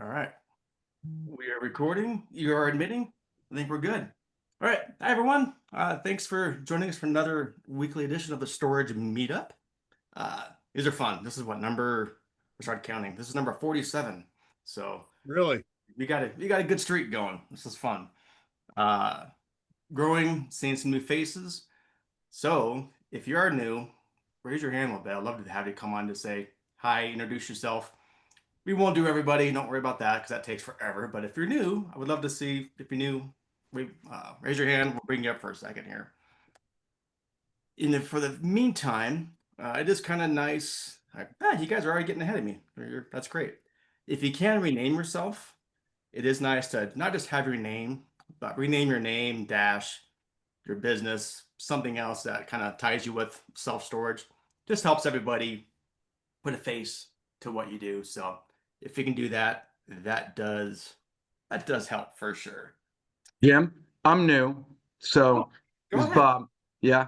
All right. We are recording. You are admitting. I think we're good. All right. Hi, everyone. Thanks for joining us for another weekly edition of the Storage Meetup. These are fun. This is what number, we started counting. This is number 47. So Really? we got a good streak going. This is fun. Growing, seeing some new faces. So if you are new, raise your hand a little bit. I'd love to have you come on to say hi, introduce yourself. We won't do everybody. Don't worry about that because that takes forever. But if you're new, I would love to see if you're new. Raise your hand. We'll bring you up for a second here. For the meantime, it is kind of nice. You guys are already getting ahead of me. That's great. If you can rename yourself, it is nice to not just have your name, but rename your name dash your business, something else that kind of ties you with self-storage. Just helps everybody put a face to what you do. So if you can do that, that does help for sure. Jim, I'm new. So Go this is ahead. Bob. Yeah.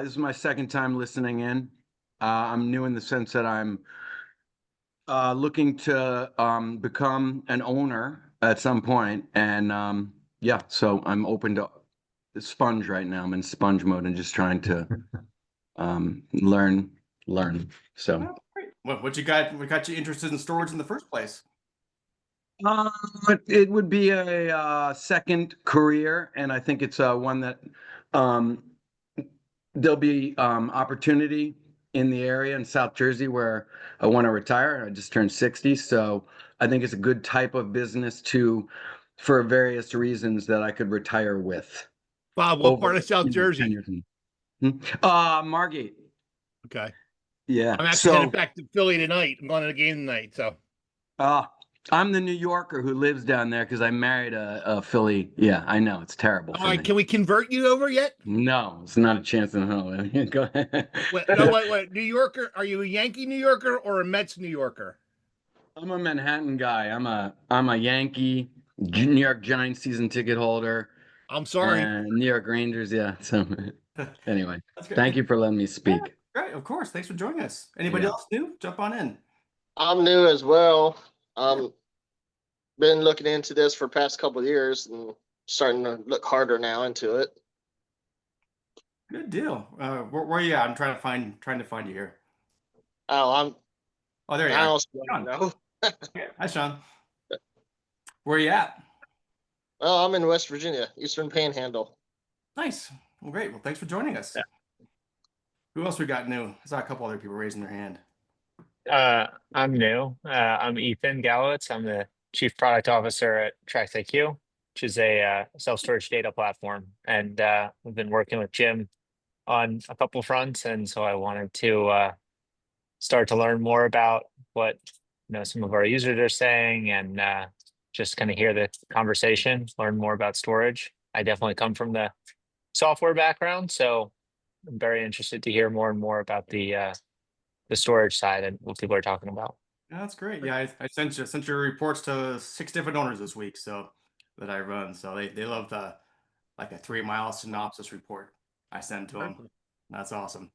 This is my second time listening in. I'm new in the sense that I'm looking to become an owner at some point. And yeah, so I'm open to sponge right now. I'm in sponge mode and just trying to learn. So Well, great. What you got? What got you interested in storage in the first place? it would be a second career, and I think it's one that there'll be opportunity in the area in South Jersey where I want to retire. I just turned 60, so I think it's a good type of business for various reasons that I could retire with. Bob, what part of South Jersey? Margate. Okay. Yeah. I'm actually headed back to Philly tonight. I'm going to the game tonight. So. I'm the New Yorker who lives down there because I married a Philly. Yeah, I know it's terrible. All right, can we convert you over yet? No, it's not a chance in hell. Go ahead. Wait. New Yorker? Are you a Yankee New Yorker or a Mets New Yorker? I'm a Manhattan guy. I'm a Yankee, New York Giants season ticket holder. I'm sorry. And New York Rangers. Yeah. So anyway, That's thank you for letting me speak. Yeah, great, of course. Thanks for joining us. Anybody else new? Jump on in. I'm new as well. Been looking into this for the past couple of years and starting to look harder now into it. Good deal. Where are you at? I'm trying to find you here. Oh, there you are. Sean. Yeah. Hi, Sean. Where are you at? Well, I'm in West Virginia, Eastern Panhandle. Nice. Well, great. Well, thanks for joining us. Yeah. Who else we got new? I saw a couple other people raising their hand. I'm new. I'm Ethan Gallowitz. I'm the Chief Product Officer at TracksIQ, which is a self-storage data platform. And we've been working with Jim on a couple fronts. And so I wanted to start to learn more about what some of our users are saying and just kind of hear the conversation, learn more about storage. I definitely come from the software background, so I'm very interested to hear more and more about the storage side and what people are talking about. Yeah, that's great. Yeah, I sent your reports to 6 different owners this week, so that I run. So they love the like a 3-mile synopsis report I send to them. That's awesome.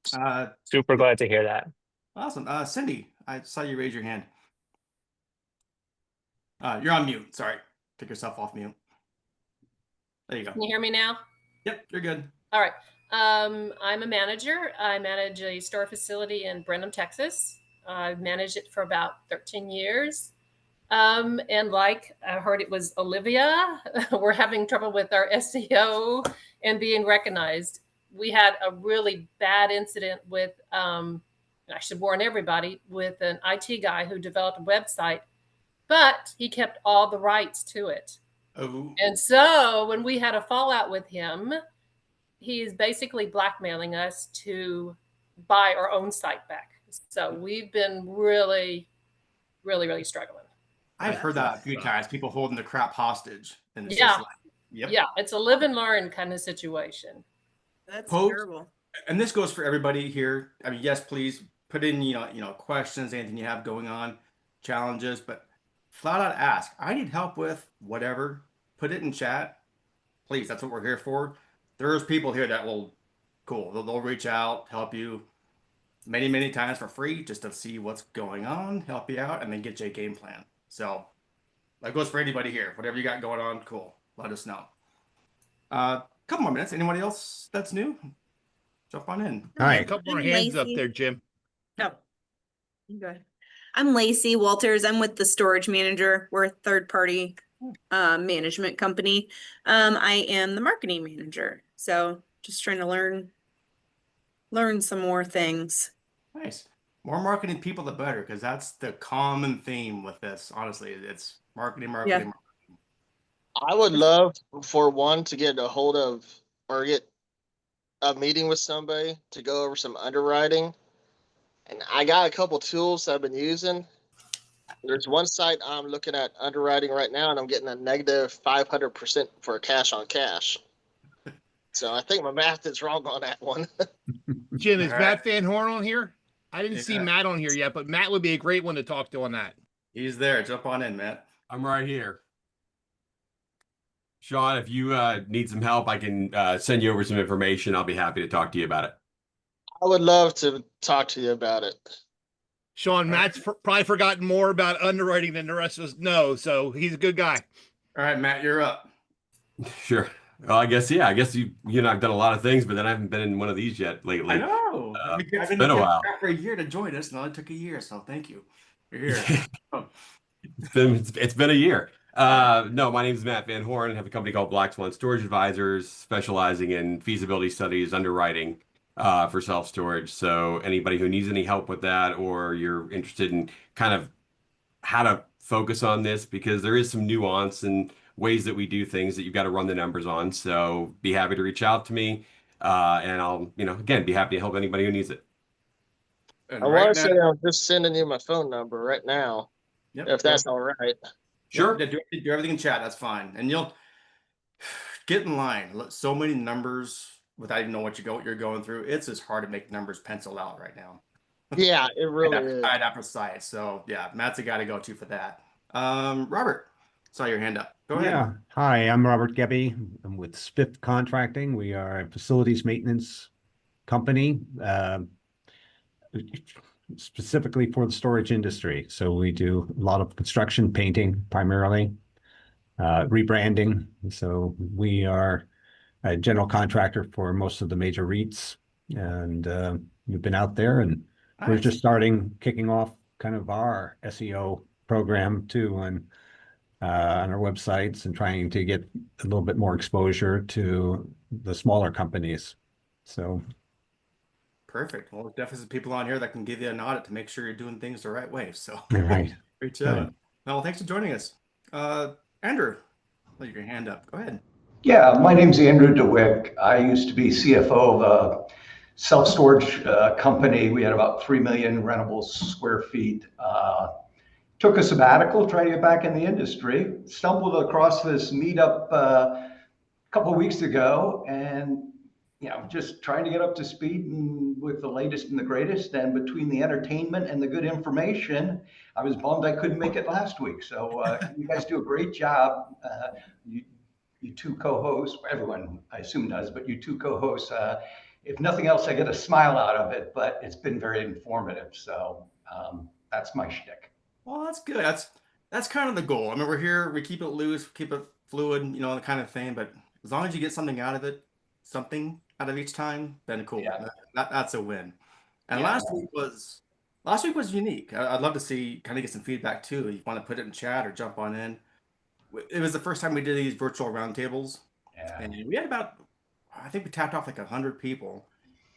Super glad to hear that. Awesome. Cindy, I saw you raise your hand. You're on mute. Sorry. Take yourself off mute. There you go. Can you hear me now? Yep, you're good. All right. I'm a manager. I manage a store facility in Brenham, Texas. I've managed it for about 13 years. And like I heard it was Olivia, we're having trouble with our SEO and being recognized. We had a really bad incident with, I should warn everybody, with an IT guy who developed a website, but he kept all the rights to it. Oh. And so when we had a fallout with him, he is basically blackmailing us to buy our own site back. So we've been really, really, really struggling. I've heard that a few times, people holding the crap hostage. And it's yeah. just like, yep. Yeah, it's a live and learn kind of situation. That's terrible. And this goes for everybody here. I mean, yes, please put in, questions, anything you have going on, challenges, but flat out ask. I need help with whatever. Put it in chat. Please, that's what we're here for. There's people here that will, they'll reach out, help you many, many times for free just to see what's going on, help you out, and then get you a game plan. So That goes for anybody here. Whatever you got going on, cool. Let us know. Couple more minutes. Anybody else that's new? Jump on in. Yeah, Hi. a couple more I'm hands up Lacey. there, Jim. Oh, you go ahead. I'm Lacey Walters. I'm with the Storage Manager. We're a third-party management company. I am the marketing manager. So just trying to learn some more things. Nice. More marketing people, the better, because that's the common theme with this. Honestly, it's marketing, marketing, I would love for one to get a hold of or get a meeting with somebody to go over some underwriting. And I got a couple tools I've been using. There's one site I'm looking at underwriting right now, and I'm getting a negative 500% for cash on cash. So I think my math is wrong on that one. Jim, is All Matt right. Van Horn on here? I didn't see Yeah. Matt on here yet, but Matt would be a great one to talk to on that. He's there. Jump on in, Matt. I'm right here. Sean, if you need some help, I can send you over some information. I'll be happy to talk to you about it. I would love to talk to you about it. Sean, Matt's probably forgotten more about underwriting than the rest of us know, so he's a good guy. All right, Matt, you're up. Sure. Well, I guess, yeah, I guess you and I've done a lot of things, but then I haven't been in one of these yet lately. I know. I've been been a while. for a year to join us, and it only took a year, so thank you. You're here. It's been a year. No, my name is Matt Van Horn. I have a company called Swan Storage Advisors, specializing in feasibility studies, underwriting for self-storage. So anybody who needs any help with that, or you're interested in kind of how to focus on this, because there is some nuance and ways that we do things that you've got to run the numbers on. So be happy to reach out to me, and I'll, again, be happy to help anybody who needs it. And I right want to now, say I'm just sending you my phone number right now, yep, if that's all right. Sure. Yeah, do everything in chat. That's fine, and you'll get in line. So many numbers without even knowing what you're going through. It's just hard to make numbers pencil out right now. Yeah, it really is. Side after side. So yeah, Matt's a guy to go to for that. Robert, saw your hand up. Go ahead. Yeah. Hi, I'm Robert Gebbe. I'm with Spiff Contracting. We are a facilities maintenance company, specifically for the storage industry. So we do a lot of construction, painting primarily, rebranding. So we are a general contractor for most of the major REITs, and we've been out there, and we're Nice. just kicking off kind of our SEO program too on our websites, and trying to get a little bit more exposure to the smaller companies. So Perfect. Well, definitely some people on here that can give you an audit to make sure you're doing things the right way. So right. great job. Well, thanks for joining us. Andrew, put your hand up. Go ahead. Yeah, my name's Andrew DeWick. I used to be CFO of a self-storage company. We had about 3 million rentable square feet. Took a sabbatical, tried to get back in the industry. Stumbled across this meetup a couple of weeks ago, and just trying to get up to speed with the latest and the greatest. And between the entertainment and the good information, I was bummed I couldn't make it last week. So you guys do a great job. You two co-hosts, everyone I assume does, but you two co-hosts, if nothing else, I get a smile out of it, but it's been very informative. So that's my shtick. Well, that's good. That's kind of the goal. I mean, we're here, we keep it loose, keep it fluid, the kind of thing, but as long as you get something out of it, something out of each time, then cool. Yeah. That's a win. And Yeah. last week was unique. I'd love to kind of get some feedback too. You want to put it in chat or jump on in. It was the first time we did these virtual roundtables, and we had I think we tapped off like 100 people.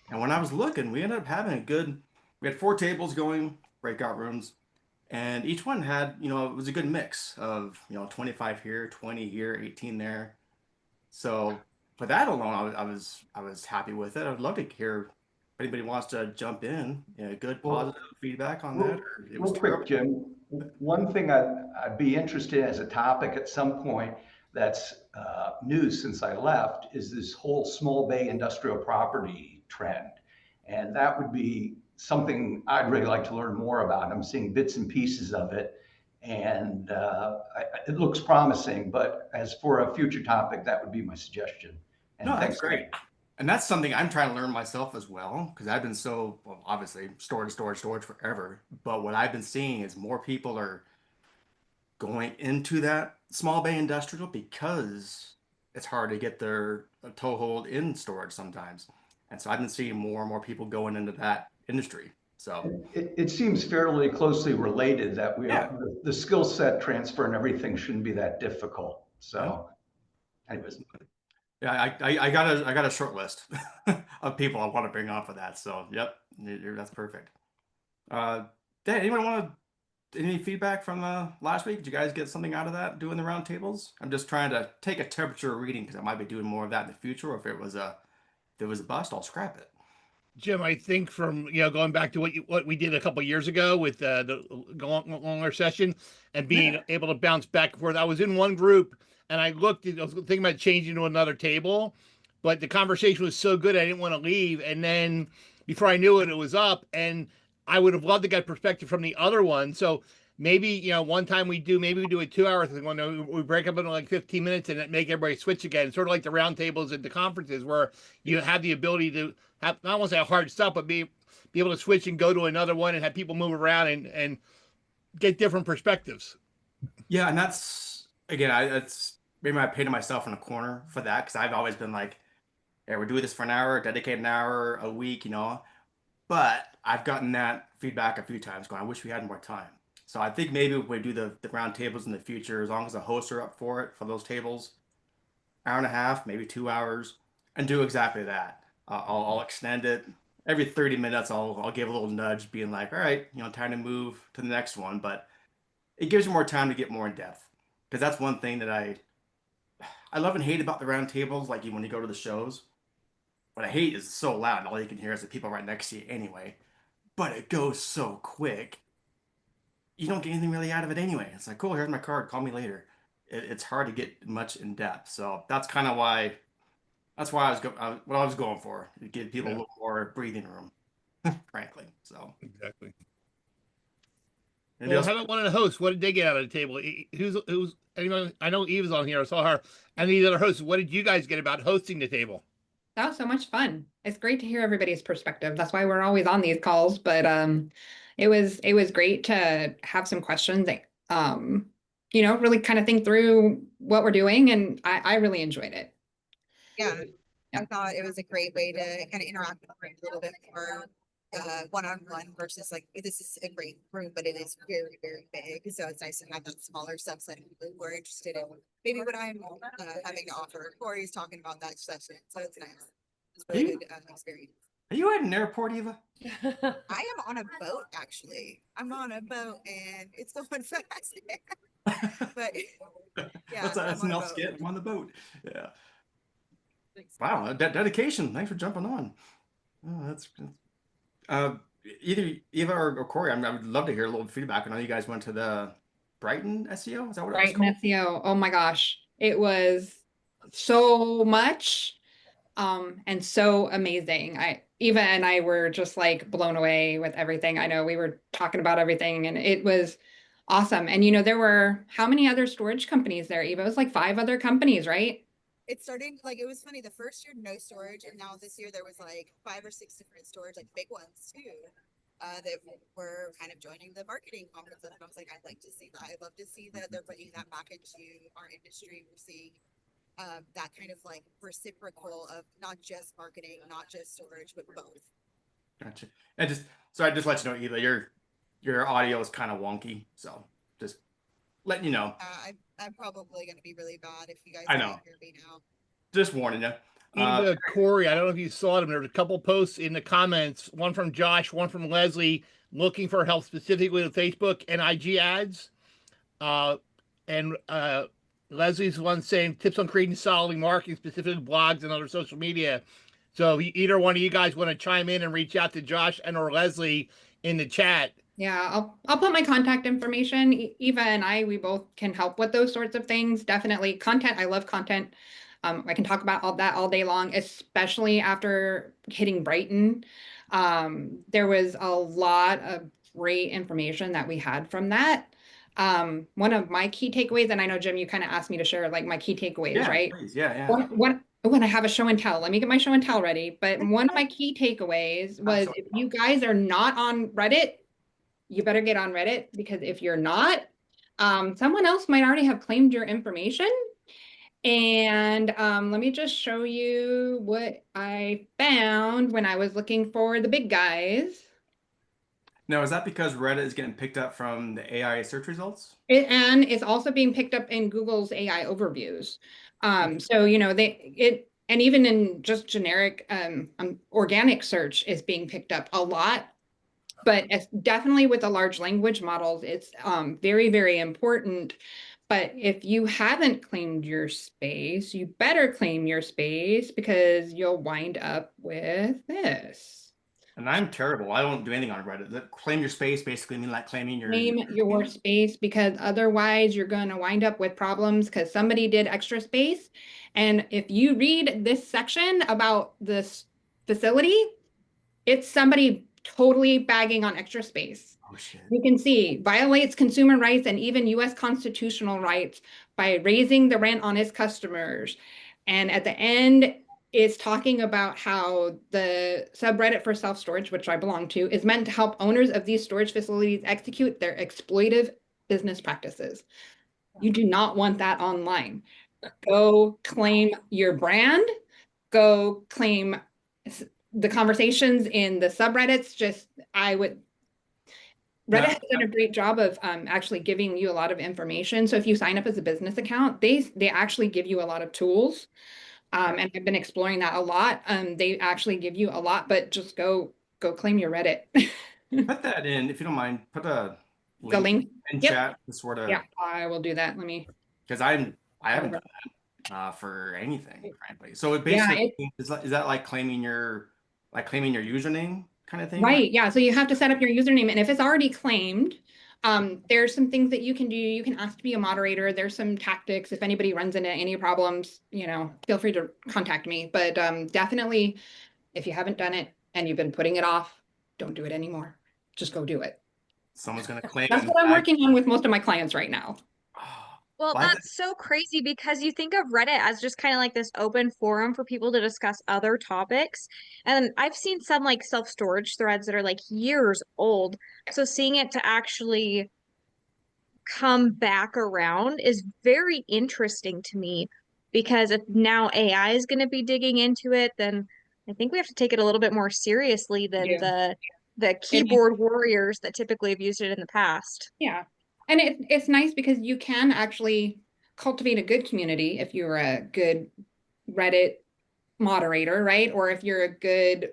And when I was looking, we ended up having we had 4 tables going, breakout rooms, and each one had, it was a good mix of, 25 here, 20 here, 18 there. So for that alone, I was happy with it. I'd love to hear if anybody wants to jump in, good positive feedback on that. It was Real quick, Jim. One thing I'd be interested in as a topic at some point that's new since I left is this whole small bay industrial property trend. And that would be something I'd really like to learn more about. I'm seeing bits and pieces of it, and it looks promising, but as for a future topic, that would be my suggestion. And No, that's thanks. great. And that's something I'm trying to learn myself as well, because I've been obviously storage forever. But what I've been seeing is more people are going into that small bay industrial because it's hard to get their toehold in storage sometimes. And so I've been seeing more and more people going into that industry. So It seems fairly closely related that Yeah. the skill set transfer and everything shouldn't be that difficult. So anyways. yeah, I got a short list of people I want to bring on for that. So yep, that's perfect. Dan, anyone want any feedback from last week? Did you guys get something out of that doing the roundtables? I'm just trying to take a temperature reading because I might be doing more of that in the future. Or if it was a bust, I'll scrap it. Jim, I think from going back to what we did a couple of years ago with the longer session and being able to bounce back and forth. I was in one group and I was thinking about changing to another table, but the conversation was so good I didn't want to leave. And then before I knew it, it was up, and I would have loved to get perspective from the other one. So maybe one time maybe we do a 2-hour thing when we break up into like 15 minutes and make everybody switch again, sort of like the roundtables at the conferences where you have the ability to have, not want to say a hard stop, but be able to switch and go to another one and have people move around and get different perspectives. Yeah, and that's again, that's maybe I painted myself in a corner for that because I've always been like, yeah, we're doing this for an hour, dedicate an hour a week, But I've gotten that feedback a few times going, I wish we had more time. So I think maybe if we do the round tables in the future, as long as the hosts are up for it, for those tables, hour and a half, maybe 2 hours, and do exactly that. I'll extend it every 30 minutes. I'll give a little nudge, being like, all right, time to move to the next one. But it gives you more time to get more in depth, because that's one thing that I love and hate about the round tables. Like when you go to the shows, what I hate is it's so loud, and all you can hear is the people right next to you anyway. But it goes so quick, you don't get anything really out of it anyway. It's like, cool, here's my card, call me later. It's hard to get much in depth. So that's kind of why. That's why what I was going for, to give people a little more breathing room, frankly. So exactly. Anybody Well, else? how about one of the hosts? What did they get out of the table? Who's anyone? I know Eve is on here. I saw her. And the other hosts, what did you guys get about hosting the table? That was so much fun. It's great to hear everybody's perspective. That's why we're always on these calls. But it was great to have some questions that really kind of think through what we're doing, and I really enjoyed it. Yeah, I thought it was a great way to kind of interact with a little bit more one-on-one versus like, this is a great room, but it is very, very big. So it's nice to have that smaller subset of people who are interested in maybe what I'm having to offer. Corey's talking about that session, so it's nice. It's a really good experience. Are you at an airport, Eva? I am on a boat, actually. I'm on a boat and it's going fast. But yeah, That's an else skit. I'm on the boat. Yeah. Wow, dedication. Thanks for jumping on. Oh, that's either Eva or Corey. I would love to hear a little feedback. I know you guys went to the Brighton SEO. Is that what it was called? Brighton SEO. Oh my gosh, it was so much, and so amazing. Eva and I were just like blown away with everything. I know we were talking about everything, and it was awesome. And there were how many other storage companies there, Eva? It was like 5 other companies, right? It started like, it was funny. The first year, no storage. And now this year there was like 5 or 6 different storage, like big ones too, that were kind of joining the marketing conference. And I was like, I'd like to see that. I'd love to see that they're bringing that back into our industry. We're seeing that kind of like reciprocal of not just marketing, not just storage, but both. Gotcha. And I just let you know, Eva, your audio is kind of wonky. So just letting you know. I'm probably going to be really bad if you guys I know. can't hear me now. Just warning you. Eva, Corey, I don't know if you saw them. There was a couple posts in the comments, one from Josh, one from Leslie, looking for help specifically with Facebook and IG ads. And Leslie's one saying tips on creating solid marketing, specifically blogs and other social media. So either one of you guys want to chime in and reach out to Josh and or Leslie in the chat. Yeah, I'll put my contact information. Eva and we both can help with those sorts of things. Definitely content. I love content. I can talk about all that all day long, especially after hitting Brighton. There was a lot of great information that we had from that. One of my key takeaways, and I know, Jim, you kind of asked me to share like my key takeaways, right? Please. Yeah. When I have a show and tell, let me get my show and tell ready. But one of my key takeaways was, if you guys are not on Reddit, you better get on Reddit, because if you're not, Someone else might already have claimed your information. And let me just show you what I found when I was looking for the big guys. Now, is that because Reddit is getting picked up from the AI search results? And it's also being picked up in Google's AI overviews. So, you know, and even in just generic organic search is being picked up a lot. But it's definitely with the large language models, it's very, very important. But if you haven't claimed your space, you better claim your space because you'll wind up with this. And I'm terrible. I don't do anything on Reddit. That claim your space basically mean like claiming your Claim your space, because otherwise you're going to wind up with problems because somebody did extra space. And if you read this section about this facility, it's somebody totally bagging on extra space. Oh, shit. You can see violates consumer rights and even US constitutional rights by raising the rent on its customers. And at the end, is talking about how the subreddit for self-storage, which I belong to, is meant to help owners of these storage facilities execute their exploitive business practices. You do not want that online. Go claim your brand, go claim the conversations in the subreddits. Reddit has done a great job of actually giving you a lot of information. So if you sign up as a business account, they actually give you a lot of tools. And I've been exploring that a lot. They actually give you a lot, but just go claim your Reddit. Put that in, if you don't mind, put a The link in yep. chat to sort of. Yeah, I will do that. Let me. Because I haven't done that for anything, frankly. So it basically is that like claiming your username kind of thing? Right. Yeah. So you have to set up your username, and if it's already claimed, there's some things that you can do. You can ask to be a moderator. There's some tactics. If anybody runs into any problems, you know, feel free to contact me. But definitely, if you haven't done it and you've been putting it off, don't do it anymore. Just go do it. Someone's going to claim That's what I'm working on with most of my clients right now. Well, that's so crazy because you think of Reddit as just kind of like this open forum for people to discuss other topics. And I've seen some like self-storage threads that are like years old. So seeing it to actually come back around is very interesting to me, because if now AI is going to be digging into it, then I think we have to take it a little bit more seriously than the keyboard warriors that typically have used it in the past. Yeah. And it's nice because you can actually cultivate a good community if you're a good Reddit moderator, right? Or if you're a good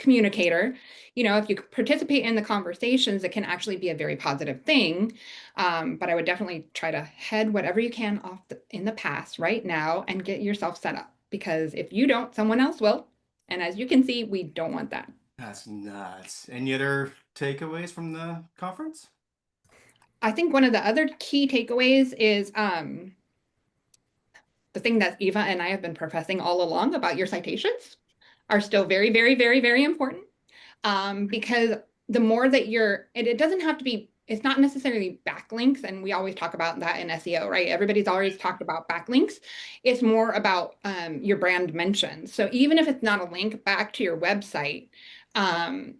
communicator, you know, if you participate in the conversations, it can actually be a very positive thing. But I would definitely try to head whatever you can off in the past right now and get yourself set up, because if you don't, someone else will. And as you can see, we don't want that. That's nuts. Any other takeaways from the conference? I think one of the other key takeaways is the thing that Eva and I have been professing all along about your citations are still very, very, very, very important. Because the more that it doesn't have to be, it's not necessarily backlinks. And we always talk about that in SEO, right? Everybody's always talked about backlinks. It's more about your brand mentions. So even if it's not a link back to your website,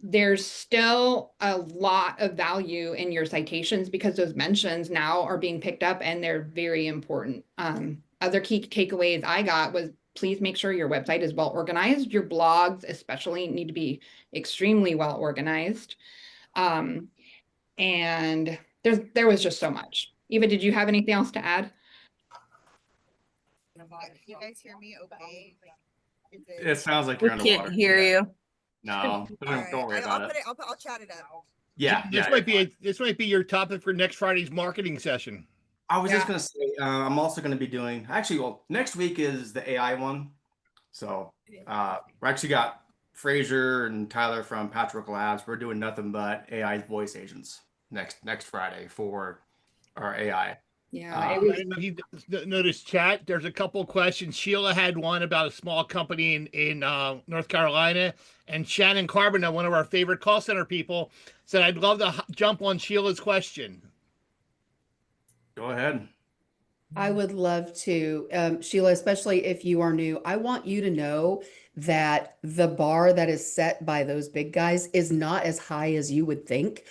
there's still a lot of value in your citations because those mentions now are being picked up and they're very important. Other key takeaways I got was, please make sure your website is well organized. Your blogs especially need to be extremely well organized. And there was just so much. Eva, did you have anything else to add? You guys hear me okay? It sounds like you're underwater. Can't hear you. No, don't worry about it. I'll chat it up. Yeah, This might be your topic for next Friday's marketing session. I was just gonna say, I'm also gonna be doing, next week is the AI one. So we actually got Fraser and Tyler from Patchwork Labs. We're doing nothing but AI voice agents next Friday for our AI. Yeah, I don't know if you noticed chat. There's a couple questions. Sheila had one about a small company in North Carolina, and Shannon Carbona, one of our favorite call center people, said, "I'd love to jump on Sheila's question." Go ahead. I would love to, Sheila, especially if you are new. I want you to know that the bar that is set by those big guys is not as high as you would think.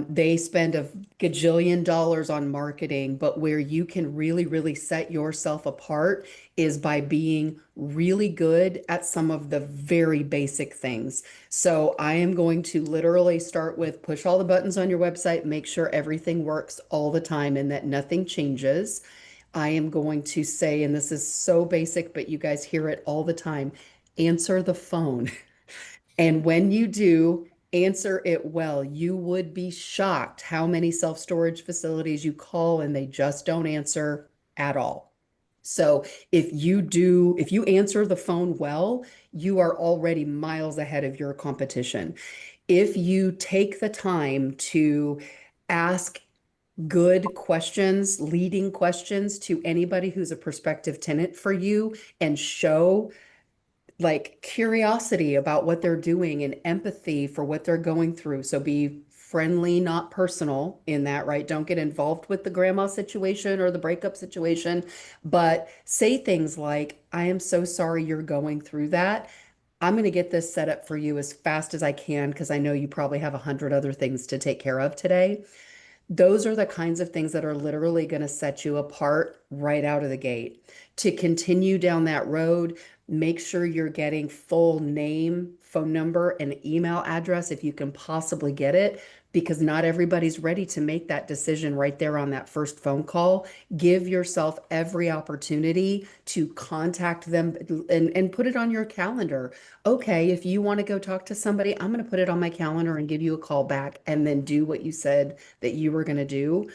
They spend a gajillion dollars on marketing, but where you can really, really set yourself apart is by being really good at some of the very basic things. So I am going to literally start with push all the buttons on your website, make sure everything works all the time and that nothing changes. I am going to say, and this is so basic, but you guys hear it all the time, answer the phone. And when you do, answer it well. You would be shocked how many self-storage facilities you call and they just don't answer at all. So if you answer the phone well, you are already miles ahead of your competition. If you take the time to ask good questions, leading questions to anybody who's a prospective tenant for you and show like curiosity about what they're doing and empathy for what they're going through. So be friendly, not personal in that, right? Don't get involved with the grandma situation or the breakup situation, but say things like, I am so sorry you're going through that. I'm going to get this set up for you as fast as I can because I know you probably have 100 other things to take care of today. Those are the kinds of things that are literally going to set you apart right out of the gate. To continue down that road, make sure you're getting full name, phone number, and email address if you can possibly get it, because not everybody's ready to make that decision right there on that first phone call. Give yourself every opportunity to contact them and put it on your calendar. Okay, if you want to go talk to somebody, I'm going to put it on my calendar and give you a call back and then do what you said that you were going to do.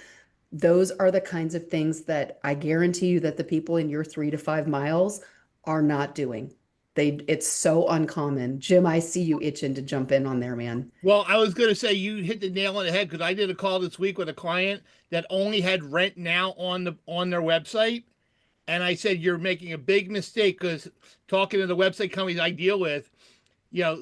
Those are the kinds of things that I guarantee you that the people in your 3 to 5 miles are not doing. It's so uncommon. Jim, I see you itching to jump in on there, man. Well, I was going to say you hit the nail on the head because I did a call this week with a client that only had Rent Now on their website, and I said you're making a big mistake because talking to the website companies I deal with,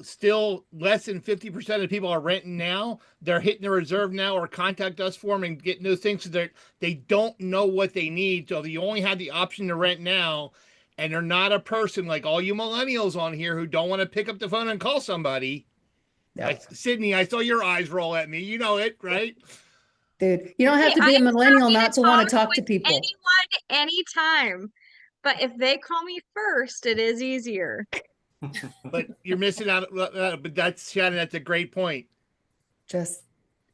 still less than 50% of people are renting now. They're hitting the reserve now or contact us for them and getting those things so they don't know what they need. So you only have the option to rent now, and they're not a person like all you millennials on here who don't want to pick up the phone and call somebody. Yeah. Sydney, I saw your eyes roll at me. You know it, right? Dude, you don't have to be a millennial not to want to talk to people. Anyone, anytime. But if they call me first, it is easier. But you're missing out. But that's Shannon. That's a great point. Just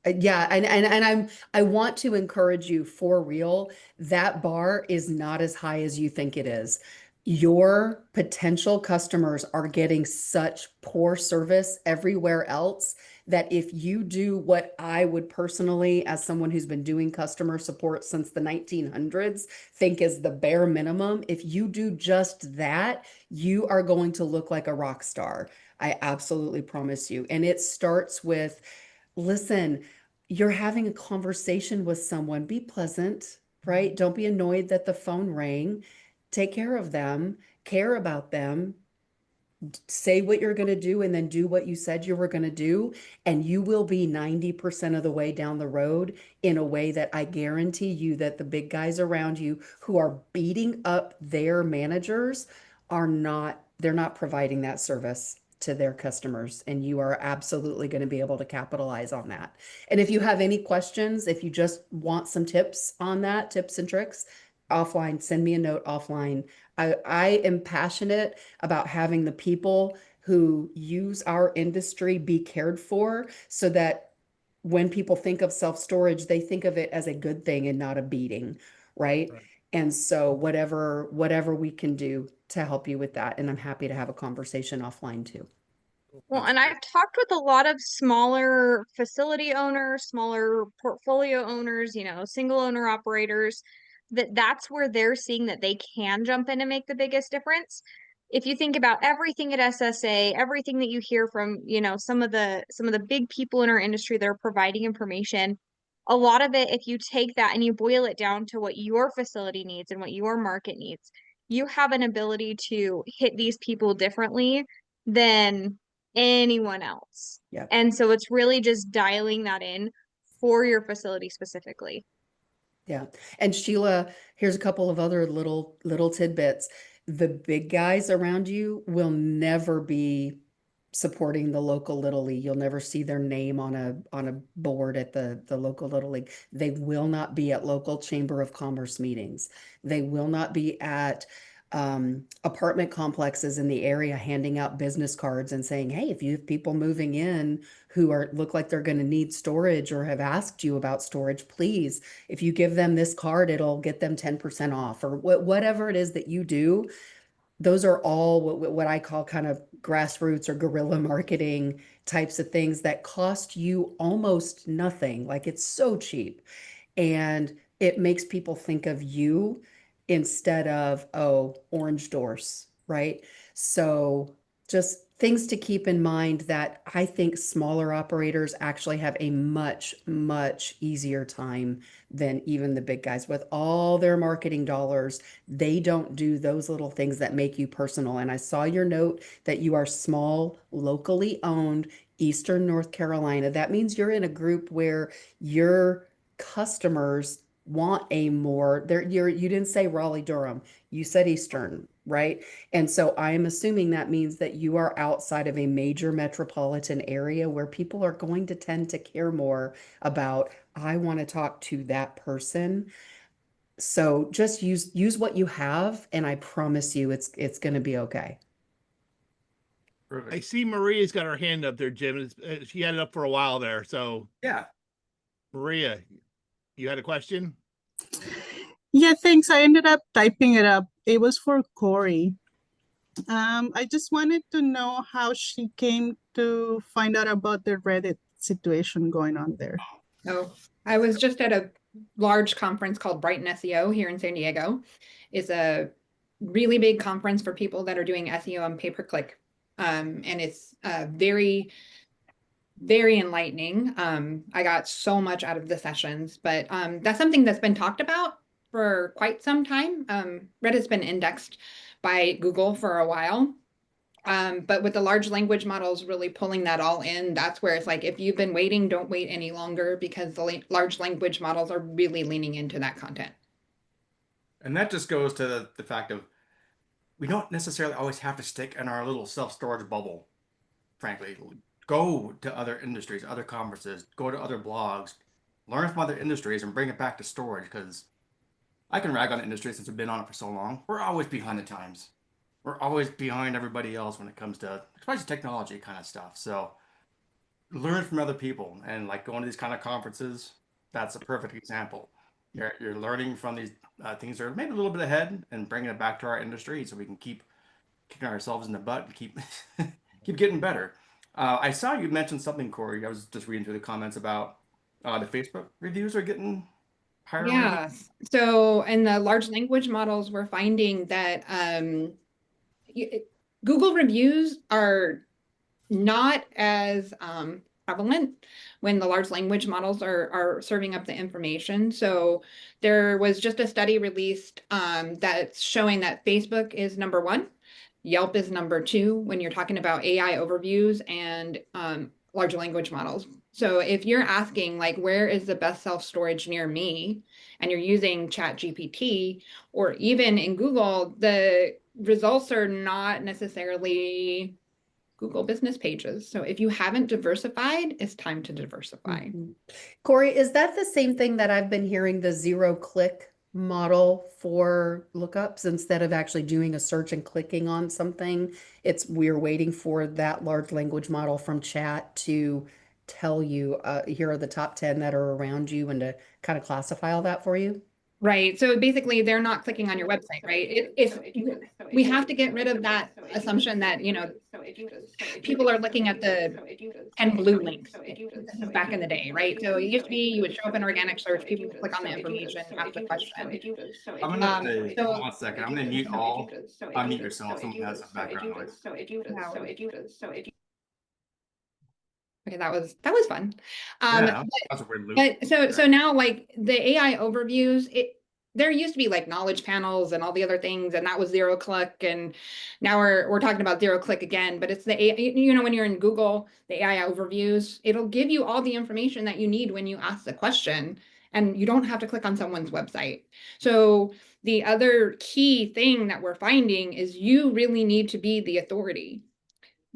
yeah, and I want to encourage you for real. That bar is not as high as you think it is. Your potential customers are getting such poor service everywhere else that if you do what I would personally, as someone who's been doing customer support since the 1900s, think is the bare minimum, if you do just that, you are going to look like a rock star. I absolutely promise you. And it starts with, listen, you're having a conversation with someone, be pleasant, right? Don't be annoyed that the phone rang. Take care of them, care about them, say what you're going to do, and then do what you said you were going to do. And you will be 90% of the way down the road in a way that I guarantee you that the big guys around you who are beating up their managers they're not providing that service to their customers, and you are absolutely going to be able to capitalize on that. And if you have any questions, if you just want some tips on that, tips and tricks, offline, send me a note offline. I am passionate about having the people who use our industry be cared for so that when people think of self-storage, they think of it as a good thing and not a beating, right? And so whatever we can do to help you with that. And I'm happy to have a conversation offline too. Well, and I've talked with a lot of smaller facility owners, smaller portfolio owners, single owner operators, that's where they're seeing that they can jump in and make the biggest difference. If you think about everything at SSA, everything that you hear from, some of the big people in our industry that are providing information, a lot of it, if you take that and you boil it down to what your facility needs and what your market needs, you have an ability to hit these people differently than anyone else. Yeah. And so it's really just dialing that in for your facility specifically. Yeah. And Sheila, here's a couple of other little tidbits. The big guys around you will never be supporting the local Little League. You'll never see their name on a board at the local Little League. They will not be at local Chamber of Commerce meetings. They will not be at apartment complexes in the area handing out business cards and saying, hey, if you have people moving in who look like they're going to need storage or have asked you about storage, please, if you give them this card, it'll get them 10% off, or whatever it is that you do. Those are all what I call kind of grassroots or guerrilla marketing types of things that cost you almost nothing. Like, it's so cheap. And it makes people think of you instead of, oh, orange doors, right? So just things to keep in mind that I think smaller operators actually have a much, much easier time than even the big guys. With all their marketing dollars, they don't do those little things that make you personal. And I saw your note that you are small, locally owned, Eastern North Carolina. That means you're in a group where your customers want a more, you didn't say Raleigh Durham, you said Eastern, right? And so I'm assuming that means that you are outside of a major metropolitan area where people are going to tend to care more about, I want to talk to that person. So just use what you have, and I promise you it's going to be okay. Perfect. I see Maria's got her hand up there, Jim. She had it up for a while there. So Yeah. Maria, you had a question? Yeah, thanks. I ended up typing it up. It was for Corey. I just wanted to know how she came to find out about the Reddit situation going on there. Oh, I was just at a large conference called BrightonSEO here in San Diego. It's a really big conference for people that are doing SEO and pay-per-click. And it's very, very enlightening. I got so much out of the sessions, but that's something that's been talked about for quite some time. Reddit's been indexed by Google for a while. But with the large language models really pulling that all in, that's where it's like, if you've been waiting, don't wait any longer, because the large language models are really leaning into that content. And that just goes to the fact of, we don't necessarily always have to stick in our little self-storage bubble, frankly. Go to other industries, other conferences, go to other blogs, learn from other industries, and bring it back to storage, because I can rag on the industry since we've been on it for so long. We're always behind the times. We're always behind everybody else when it comes to, especially technology kind of stuff. So learn from other people, and like going to these kind of conferences, that's a perfect example. You're learning from these things that are maybe a little bit ahead, and bringing it back to our industry so we can keep kicking ourselves in the butt and keep keep getting better. I saw you mentioned something, Corey. I was just reading through the comments about the Facebook reviews are getting higher. Yeah. So in the large language models, we're finding that Google reviews are not as prevalent when the large language models are serving up the information. So there was just a study released that's showing that Facebook is #1, Yelp is #2 when you're talking about AI overviews and large language models. So if you're asking, like, where is the best self-storage near me, and you're using ChatGPT, or even in Google, the results are not necessarily Google business pages. So if you haven't diversified, it's time to diversify. Mm-hmm. Corey, is that the same thing that I've been hearing, the zero-click model for lookups? Instead of actually doing a search and clicking on something, we're waiting for that large language model from chat to tell you, here are the top 10 that are around you, and to kind of classify all that for you? Right. So basically, they're not clicking on your website, right? We have to get rid of that assumption that, people are looking at the 10 blue links back in the day, right? So it used to be you would show up an organic search, people would click on the information, ask the question. I'm gonna say, hold on a second. I'm gonna mute all. Unmute yourself. Someone has some background noise. Okay, that was fun. Yeah, that's a weird loop. But so now, like, the AI overviews, there used to be like knowledge panels and all the other things, and that was zero click, and now we're talking about zero click again. But it's the AI, when you're in Google, the AI overviews, it'll give you all the information that you need when you ask the question, and you don't have to click on someone's website. So the other key thing that we're finding is you really need to be the authority.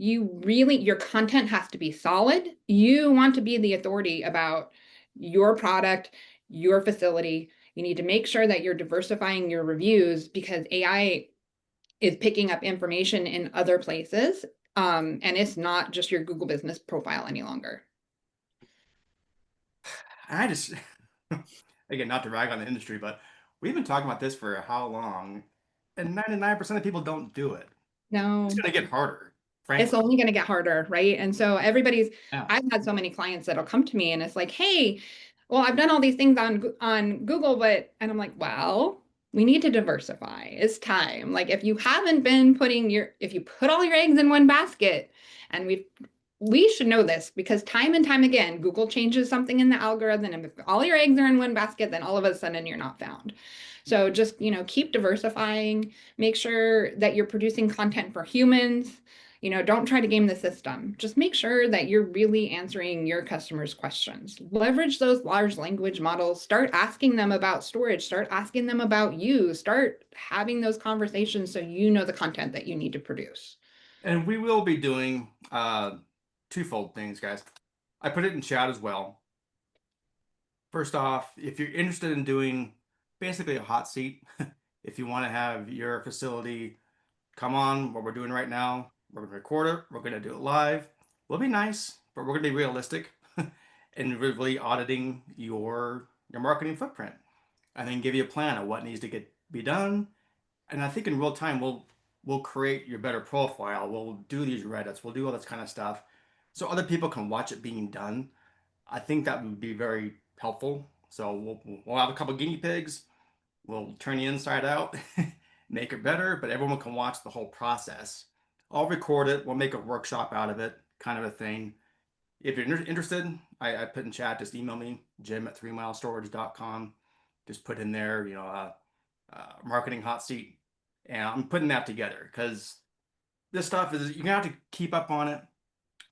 your content has to be solid. You want to be the authority about your product, your facility. You need to make sure that you're diversifying your reviews because AI is picking up information in other places. And it's not just your Google business profile any longer. I just, again, not to rag on the industry, but we've been talking about this for how long? And 99% of people don't do it. No. It's going to get harder, It's frankly. only going to get harder, right? And so Yeah. I've had so many clients that'll come to me and it's like, hey, well, I've done all these things on Google, and I'm like, well, we need to diversify. It's time. Like if you haven't been if you put all your eggs in one basket, and we should know this because time and time again, Google changes something in the algorithm, and if all your eggs are in one basket, then all of a sudden you're not found. So just, keep diversifying, make sure that you're producing content for humans. Don't try to game the system. Just make sure that you're really answering your customers' questions. Leverage those large language models. Start asking them about storage. Start asking them about you. Start having those conversations so you know the content that you need to produce. And we will be doing twofold things, guys. I put it in chat as well. First off, if you're interested in doing basically a hot seat, if you want to have your facility come on what we're doing right now, we're going to record it, we're going to do it live. We'll be nice, but we're going to be realistic and really auditing your marketing footprint and then give you a plan of what needs to be done. And I think in real time, we'll create your better profile. We'll do these Reddits. We'll do all this kind of stuff so other people can watch it being done. I think that would be very helpful. So we'll have a couple guinea pigs. We'll turn you inside out, make it better, but everyone can watch the whole process. I'll record it. We'll make a workshop out of it, kind of a thing. If you're interested, I put in chat, just email me, jim@3milestorage.com. Just put in there, marketing hot seat. And I'm putting that together because this stuff is, you're going to have to keep up on it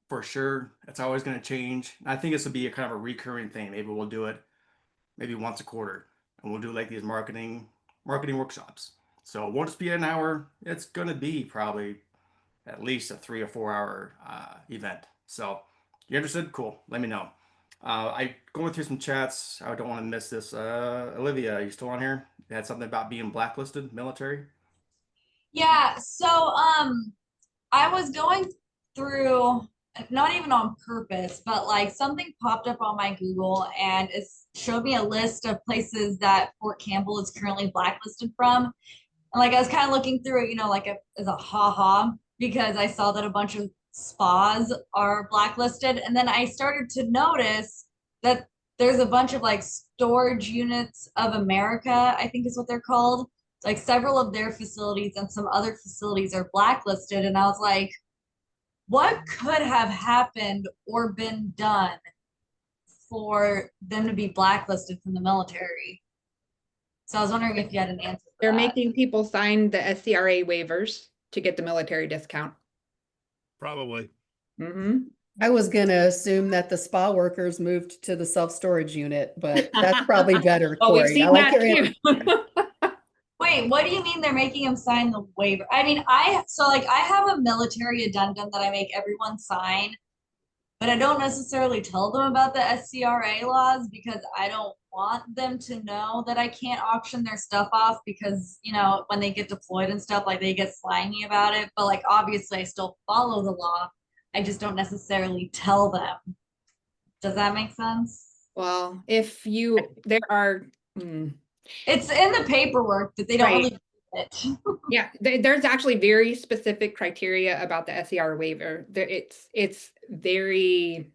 for sure. It's always going to change. I think this will be a kind of a recurring thing. Maybe we'll do it maybe once a quarter and we'll do like these marketing workshops. So it won't just be an hour. It's going to be probably at least a 3 or 4 hour event. So you're interested? Cool. Let me know. I going through some chats. I don't want to miss this. Olivia, are you still on here? You had something about being blacklisted, military? Yeah, so I was going through, not even on purpose, but like something popped up on my Google and it showed me a list of places that Fort Campbell is currently blacklisted from. And like I was kind of looking through it, like as a ha-ha, because I saw that a bunch of spas are blacklisted. And then I started to notice that there's a bunch of like Storage Units of America, I think is what they're called. Like several of their facilities and some other facilities are blacklisted. And I was like, what could have happened or been done for them to be blacklisted from the military? So I was wondering if you had an answer. They're making people sign the SCRA waivers to get the military discount. Probably. Mm-hmm. I was going to assume that the spa workers moved to the self-storage unit, but that's probably better, Oh, we've Corey. seen I like that your too. answer. Wait, what do you mean they're making them sign the waiver? I mean, I have a military addendum that I make everyone sign, but I don't necessarily tell them about the SCRA laws because I don't want them to know that I can't auction their stuff off because, when they get deployed and stuff, like they get slimy about it. But like, obviously I still follow the law. I just don't necessarily tell them. Does that make sense? Well, it's in the paperwork that they don't really do it. Yeah, there's actually very specific criteria about the SCR waiver. It's very,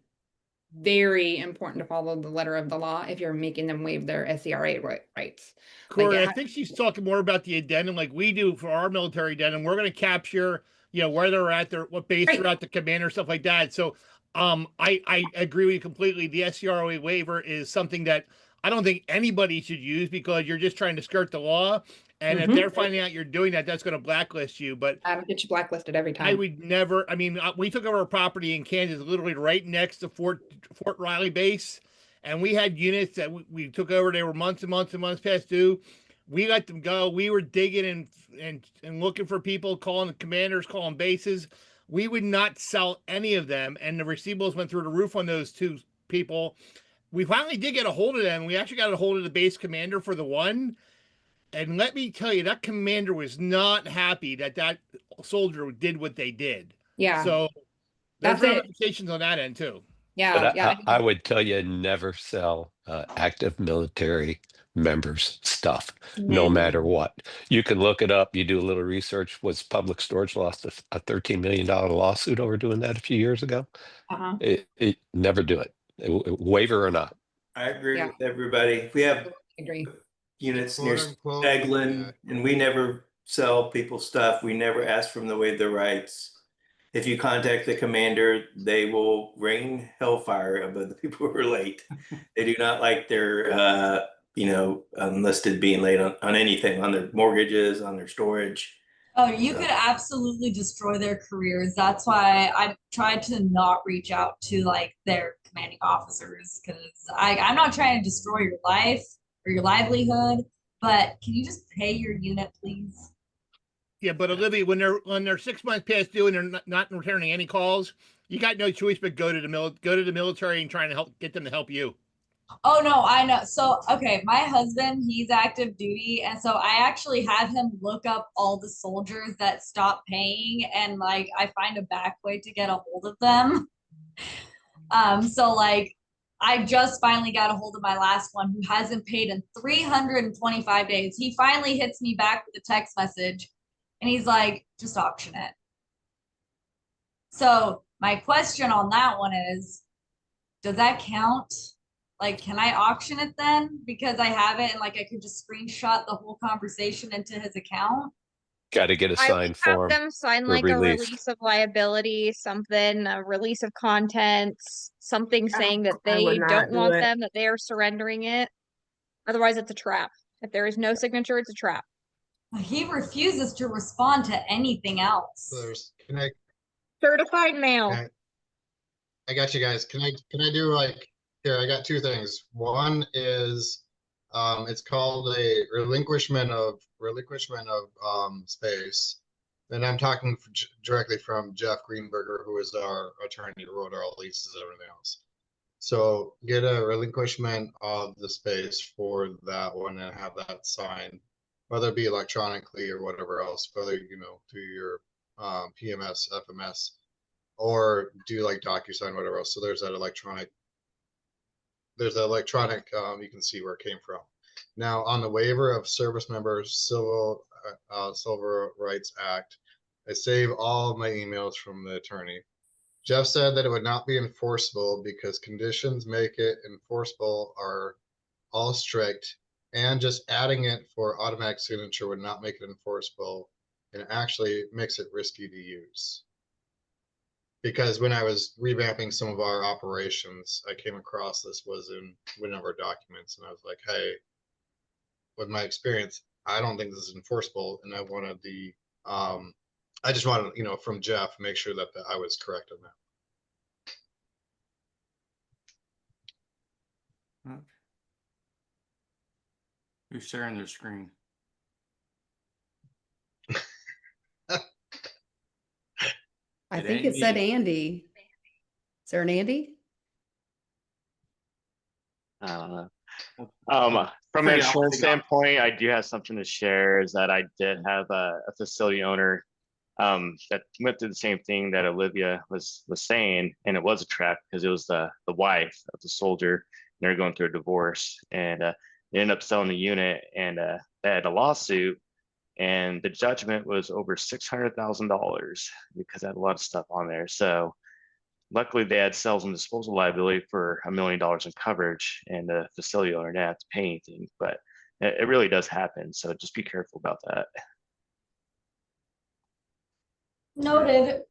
very important to follow the letter of the law if you're making them waive their SCRA rights. Corey, I think she's talking more about the addendum like we do for our military addendum. We're going to capture, where they're at, what base they're at, the commander, stuff like that. So I agree with you completely. The SCRA waiver is something that I don't think anybody should use because you're just trying to skirt the law. And if they're finding out you're doing that, that's going to blacklist you. But I would get you blacklisted every time. I would never. I mean, we took over a property in Kansas, literally right next to Fort Riley base, and we had units that we took over. They were months and months and months past due. We let them go. We were digging and looking for people, calling the commanders, calling bases. we would not sell any of them, and the receivables went through the roof on those two people. We finally did get a hold of them. We actually got a hold of the base commander for the one. And let me tell you, that commander was not happy that that soldier did what they did. Yeah. So there's That's it. ramifications on that end too. Yeah. But Yeah. I would tell you never sell active military members stuff, no matter what. You can look it up. You do a little research. Was Public Storage lost a $13 million lawsuit over doing that a few years ago? Uh-huh. It never do it, waiver or not. I agree Yeah. with everybody. We have Agree. units Quote, near unquote, Eglin, and we never sell people stuff. We never ask for them to waive their rights. If you contact the commander, they will rain hellfire above the people who are late. They do not like their, unlisted being late on anything, on their mortgages, on their storage. Oh, you could absolutely destroy their careers. That's why I tried to not reach out to like their commanding officers, because I'm not trying to destroy your life or your livelihood, but can you just pay your unit, please? Yeah, but Olivia, when they're 6 months past due and they're not returning any calls, you got no choice but go to the military and try to get them to help you. Oh no, I know. So, okay, my husband, he's active duty. And so I actually had him look up all the soldiers that stopped paying, and like I find a back way to get a hold of them. So like I just finally got a hold of my last one who hasn't paid in 325 days. He finally hits me back with a text message and he's like, just auction it. So my question on that one is, does that count? Like, can I auction it then? Because I have it and like I could just screenshot the whole conversation into his account. Got to get a I would signed have form. them sign or like a release. release of liability, something, a release of contents, something saying that I would they not don't do want it. them, that they are surrendering it. Otherwise, it's a trap. If there is no signature, it's a trap. He refuses to respond to anything else. Can I Certified mail. Okay. I got you guys. Can I do like here? I got two things. One is it's called a relinquishment of space. And I'm talking directly from Jeff Greenberger, who is our attorney who wrote our leases and everything else. So get a relinquishment of the space for that one and have that signed, whether it be electronically or whatever else, whether through your PMS, FMS, or do like DocuSign, whatever else. So there's that electronic. You can see where it came from. Now on the waiver of service members Civil Rights Act, I save all of my emails from the attorney. Jeff said that it would not be enforceable because conditions make it enforceable are all strict, and just adding it for automatic signature would not make it enforceable, and it actually makes it risky to use. Because when I was revamping some of our operations, I came across this was in one of our documents, and I was like, hey, with my experience, I don't think this is enforceable, and I wanted I just wanted, from Jeff, make sure that I was correct on that. Who's sharing their screen? I think it said Andy. Is there an Andy? From an insurance standpoint, I do have something to share. Is that I did have a facility owner that went through the same thing that Olivia was saying, and it was a trap because it was the wife of the soldier, and they were going through a divorce, and they ended up selling the unit, and they had a lawsuit, and the judgment was over $600,000 because I had a lot of stuff on there. So luckily they had sales and disposal liability for $1 million in coverage, and the facility owner didn't have to pay anything, but it really does happen. So just be careful about that. Noted.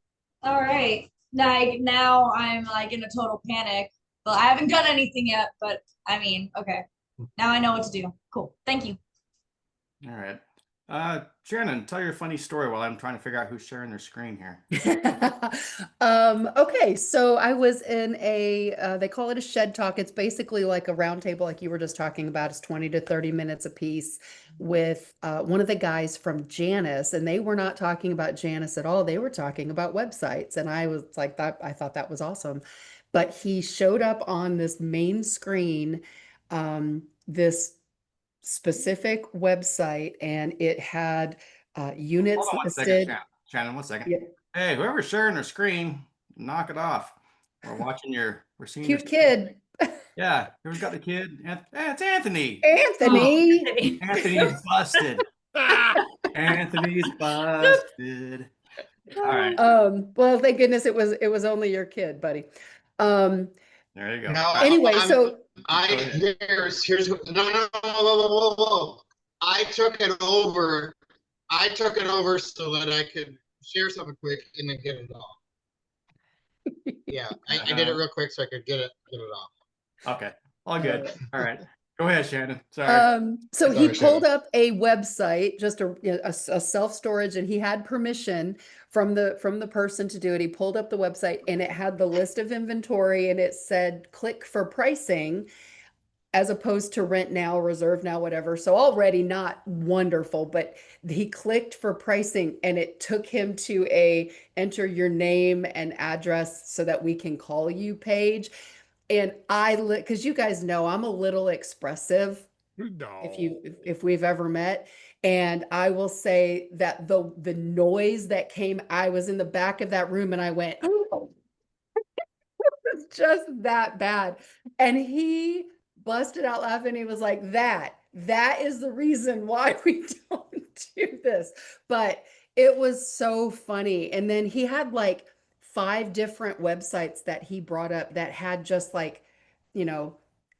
All right. Now I'm like in a total panic. Well, I haven't done anything yet, but I mean, okay. Now I know what to do. Cool. Thank you. All right. Shannon, tell your funny story while I'm trying to figure out who's sharing their screen here. Okay, so I was in they call it a shed talk. It's basically like a roundtable, like you were just talking about. It's 20 to 30 minutes a piece with one of the guys from Janus, and they were not talking about Janus at all. They were talking about websites, and I was like, I thought that was awesome. But he showed up on this main screen, this specific website, and it had units Hold on one second, listed. Shannon, 1 second. Yeah. Hey, whoever's sharing their screen, knock it off. We're seeing your Cute kid. Yeah, who's got the kid? It's Anthony. Anthony. Anthony's busted. Anthony's busted. All right. Well, thank goodness it was only your kid, buddy. There you go. No, Anyway, here's no, whoa. I took it over so that I could share something quick and then get it off. Yeah, I did it real quick so I could get it off. Okay, all good. All right, go ahead, Shannon. Sorry. So he pulled up a website, just a self-storage, and he had permission from the person to do it. He pulled up the website, and it had the list of inventory, and it said click for pricing, as opposed to rent now, reserve now, whatever. So already not wonderful, but he clicked for pricing, and it took him to a enter your name and address so that we can call you page. And because you guys know I'm a little expressive. No. If we've ever met, and I will say that the noise that came, I was in the back of that room and I went, oh, it's just that bad. And he busted out laughing. He was like, that is the reason why we don't do this. But it was so funny. And then he had like 5 different websites that he brought up that had just like,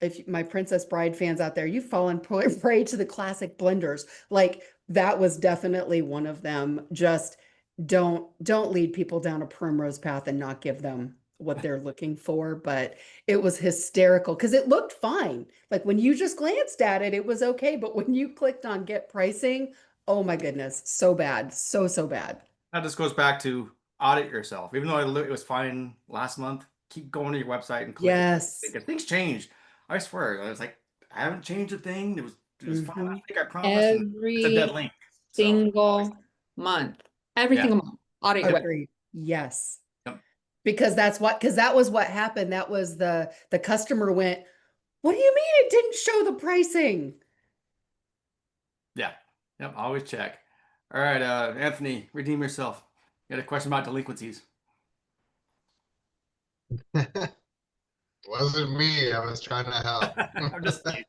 if my Princess Bride fans out there, you've fallen prey to the classic blenders. Like that was definitely one of them. Just don't lead people down a primrose path and not give them what they're looking for. But it was hysterical because it looked fine. Like when you just glanced at it, it was okay. But when you clicked on get pricing, oh my goodness, so bad. So bad. That just goes back to audit yourself. Even though it was fine last month, keep going to your website and click. Yes. Because things change. I swear. I was like, I haven't changed a thing. It was fine. I think I promised. It's a dead link. Single month. Every single month. Audit your website. Yes. Because that was what happened. That was the customer went, what do you mean it didn't show the pricing? Yeah. Yep. Always check. All right, Anthony, redeem yourself. You had a question about delinquencies. Wasn't me. I was trying to help. I'm just kidding.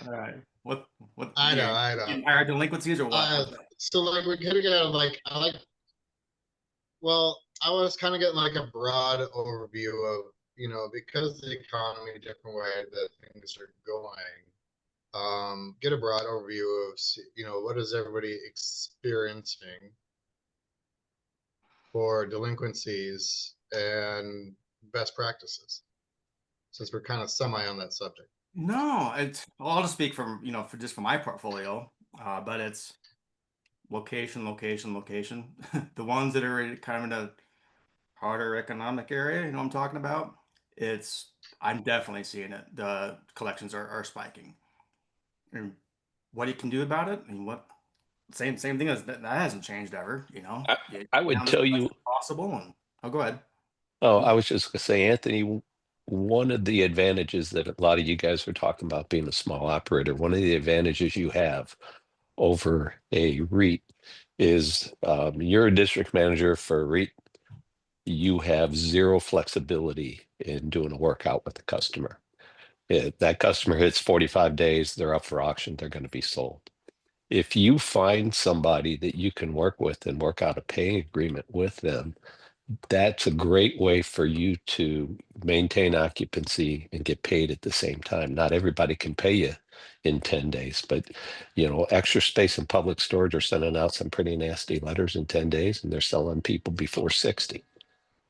All right. What I know. Entire delinquencies or what? So like we're getting at well, I was kind of getting like a broad overview of, because the economy, different way that things are going, get a broad overview of, what is everybody experiencing for delinquencies and best practices, since we're kind of semi on that subject. No, I'll just speak from, for my portfolio, but it's location. The ones that are kind of in a harder economic area, you know what I'm talking about? I'm definitely seeing it. The collections are spiking. And what you can do about it, same thing as that hasn't changed ever, I would tell you possible. And go ahead. Oh, I was just gonna say, Anthony, one of the advantages that a lot of you guys are talking about being a small operator, one of the advantages you have over a REIT is you're a district manager for a REIT. You have zero flexibility in doing a workout with the customer. If that customer hits 45 days, they're up for auction, they're going to be sold. If you find somebody that you can work with and work out a pay agreement with them, that's a great way for you to maintain occupancy and get paid at the same time. Not everybody can pay you in 10 days, but Extra Space and Public Storage are sending out some pretty nasty letters in 10 days and they're selling people before 60.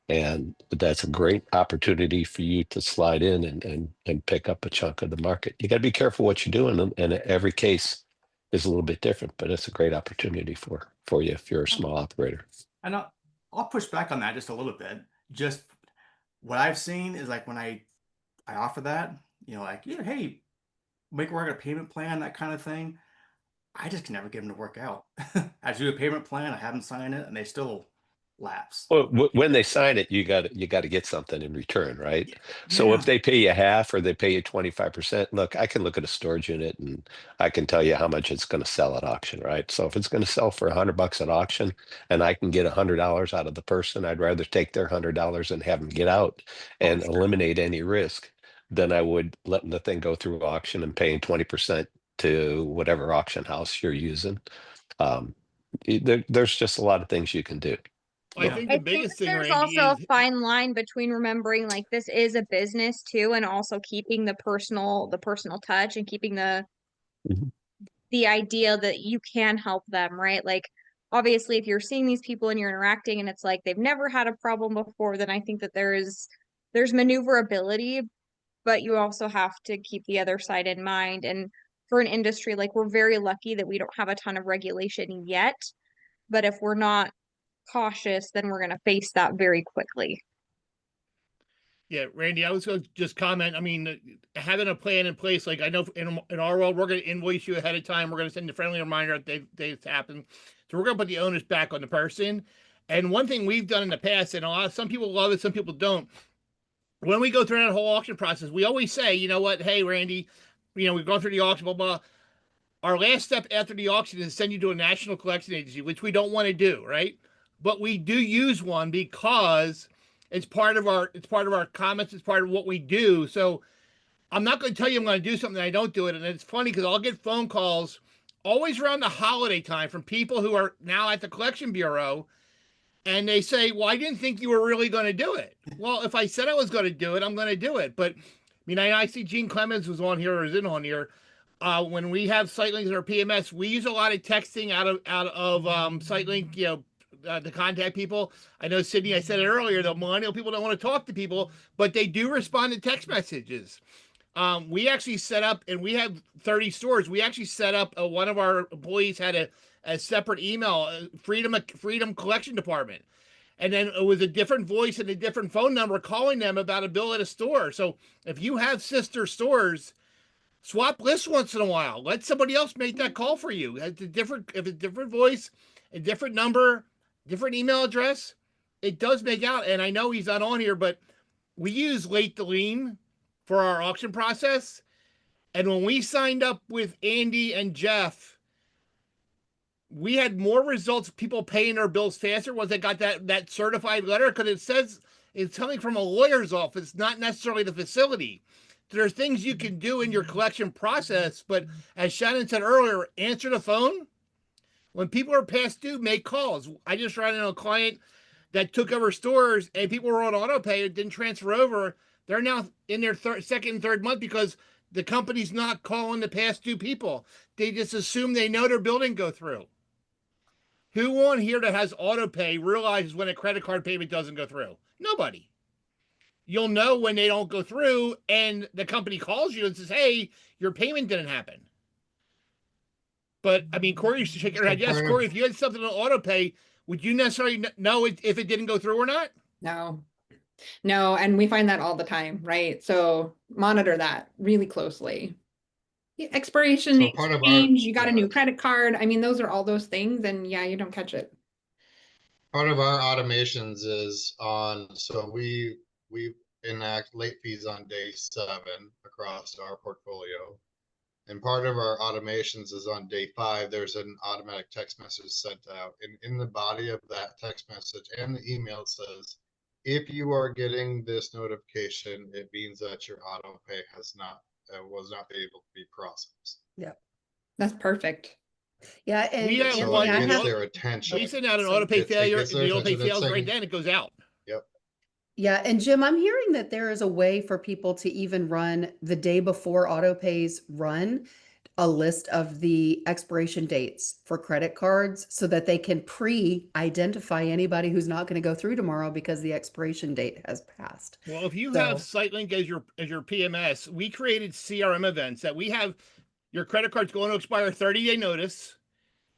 And that's a great opportunity for you to slide in and pick up a chunk of the market. You got to be careful what you're doing. And every case is a little bit different, but it's a great opportunity for you if you're a small operator. And I'll push back on that just a little bit. Just what I've seen is like when I offer that, like, yeah, hey, make work a payment plan, that kind of thing. I just can never get them to work out. I do a payment plan, I have them sign it, and they still lapse. Well, when they sign it, you got to get something in return, right? So if they pay you half or they pay you 25%, look, I can look at a storage unit and I can tell you how much it's going to sell at auction, right? So if it's going to sell for $100 at auction and I can get $100 out of the person, I'd rather take their $100 and have them get out and eliminate any risk than I would letting the thing go through auction and paying 20% to whatever auction house you're using. There's just a lot of things you can do. I think the I think biggest thing, there's Randy, also is a fine line between remembering like this is a business too, and also keeping the personal touch and keeping the idea that you can help them, right? Like obviously if you're seeing these people and you're interacting and it's like they've never had a problem before, then I think that there's maneuverability, but you also have to keep the other side in mind. And for an industry, like we're very lucky that we don't have a ton of regulation yet, but if we're not cautious, then we're going to face that very quickly. Yeah, Randy, I was going to just comment. I mean, having a plan in place, like I know in our world, we're going to invoice you ahead of time. We're going to send a friendly reminder that they've happened. So we're going to put the onus back on the person. And one thing we've done in the past, and some people love it, some people don't. When we go through that whole auction process, we always say, you know what, hey, Randy, we've gone through the auction, blah, blah. Our last step after the auction is to send you to a national collection agency, which we don't want to do, right? But we do use one because it's part of our comments, it's part of what we do. So I'm not going to tell you I'm going to do something and I don't do it. And it's funny because I'll get phone calls always around the holiday time from people who are now at the collection bureau. And they say, well, I didn't think you were really going to do it. Well, if I said I was going to do it, I'm going to do it. But I mean, I see Gene Clemens was on here or is in on here. When we have SiteLinks in our PMS, we use a lot of texting out of SiteLink, to contact people. I know, Sydney, I said it earlier, the millennial people don't want to talk to people, but they do respond to text messages. We actually set up, and we have 30 stores. We actually set up, one of our employees had a separate email, Freedom Collection Department. And then it was a different voice and a different phone number calling them about a bill at a store. So if you have sister stores, swap lists once in a while. Let somebody else make that call for you. If it's a different voice, a different number, different email address, it does make out. And I know he's not on here, but we use late to lien for our auction process. And when we signed up with Andy and Jeff, we had more results, people paying their bills faster once they got that certified letter, because it says it's coming from a lawyer's office, not necessarily the facility. There are things you can do in your collection process, but as Shannon said earlier, answer the phone. When people are past due, make calls. I just ran into a client that took over stores and people were on auto pay, it didn't transfer over. They're now in their second and third month because the company's not calling the past due people. They just assume they know their bill didn't go through. Who on here that has auto pay realizes when a credit card payment doesn't go through? Nobody. You'll know when they don't go through and the company calls you and says, hey, your payment didn't happen. But I mean, Corey used to shake her head. Yes, Corey, if you had something on auto pay, would you necessarily know if it didn't go through or not? No. And we find that all the time, right? So monitor that really closely. Expiration date change, you got a new credit card. I mean, those are all those things. And yeah, you don't catch it. Part of our automations is so we enact late fees on day 7 across our portfolio. And part of our automations is on day 5, there's an automatic text message sent out. And in the body of that text message and the email says, if you are getting this notification, it means that your auto pay was not able to be processed. Yep. That's perfect. Yeah. And we have so one, it gets their attention. We send out an auto pay failure, and the auto pay fails right then, it goes out. Yep. Yeah, and Jim, I'm hearing that there is a way for people to even run the day before auto pays run a list of the expiration dates for credit cards so that they can pre-identify anybody who's not going to go through tomorrow because the expiration date has passed. Well, if you have SiteLink as your PMS, we created CRM events that we have your credit card's going to expire 30-day notice.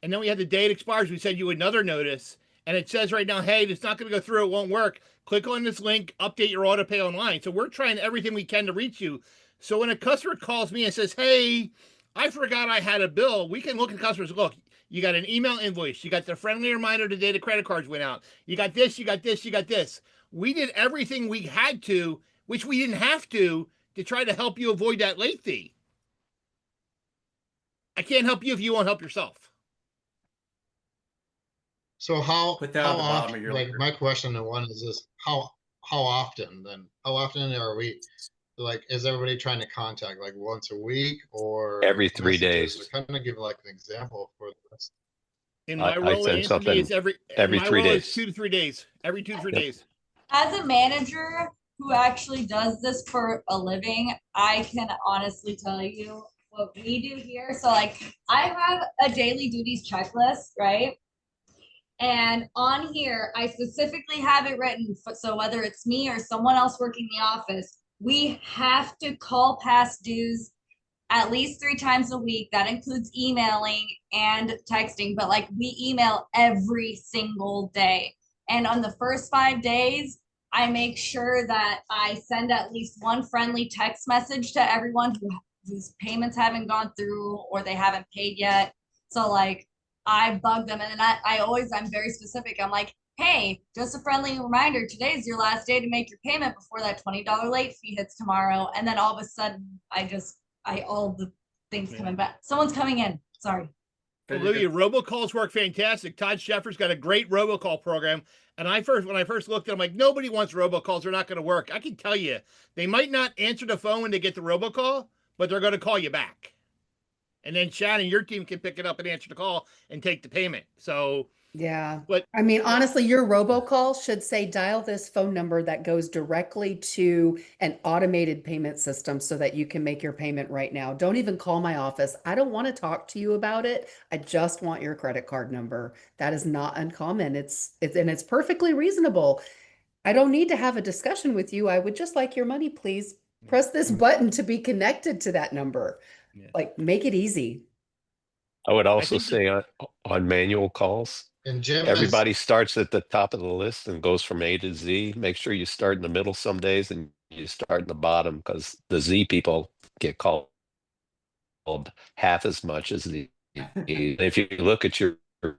And then we had the day it expires, we send you another notice. And it says right now, hey, it's not going to go through. It won't work. Click on this link, update your auto pay online. So we're trying everything we can to reach you. So when a customer calls me and says, hey, I forgot I had a bill, we can look at customers. Look, you got an email invoice. You got the friendly reminder the day the credit cards went out. You got this, you got this, you got this. We did everything we had to, which we didn't have to try to help you avoid that late fee. I can't help you if you won't help yourself. So how Put that how at the bottom often? of your Like letter. my question to one is this: how often then? How often are we? Like, is everybody trying to contact like once a week or Every 3 messages? days. Or kind of give like an example for this. In my I role, send Anthony, is something in every my 3 role, it's days. 2 to 3 days. Every 2 to 3 days. As a manager who actually does this for a living, I can honestly tell you what we do here. So like I have a daily duties checklist, right? And on here, I specifically have it written. So whether it's me or someone else working in the office, we have to call past dues at least 3 times a week. That includes emailing and texting, but like we email every single day. And on the first 5 days, I make sure that I send at least one friendly text message to everyone whose payments haven't gone through or they haven't paid yet. So like I bug them, and then I'm very specific. I'm like, hey, just a friendly reminder, today's your last day to make your payment before that $20 late fee hits tomorrow. And then all of a sudden all the things coming back. Someone's coming in. Sorry. Olivia, robocalls work fantastic. Todd Sheffer's got a great robocall program. And when I first looked at it, I'm like, nobody wants robocalls. They're not going to work. I can tell you, they might not answer the phone when they get the robocall, but they're going to call you back. And then Shannon, your team can pick it up and answer the call and take the payment. So yeah. But I mean, honestly, your robocall should say dial this phone number that goes directly to an automated payment system so that you can make your payment right now. Don't even call my office. I don't want to talk to you about it. I just want your credit card number. That is not uncommon. It's perfectly reasonable. I don't need to have a discussion with you. I would just like your money, please. Press this button to be connected to that number. Like, make it easy. I would also say on manual calls, And Jim everybody starts at the top of the list and goes from A to Z. Make sure you start in the middle some days and you start in the bottom, because the Z people get called half as much as the E. If you look at your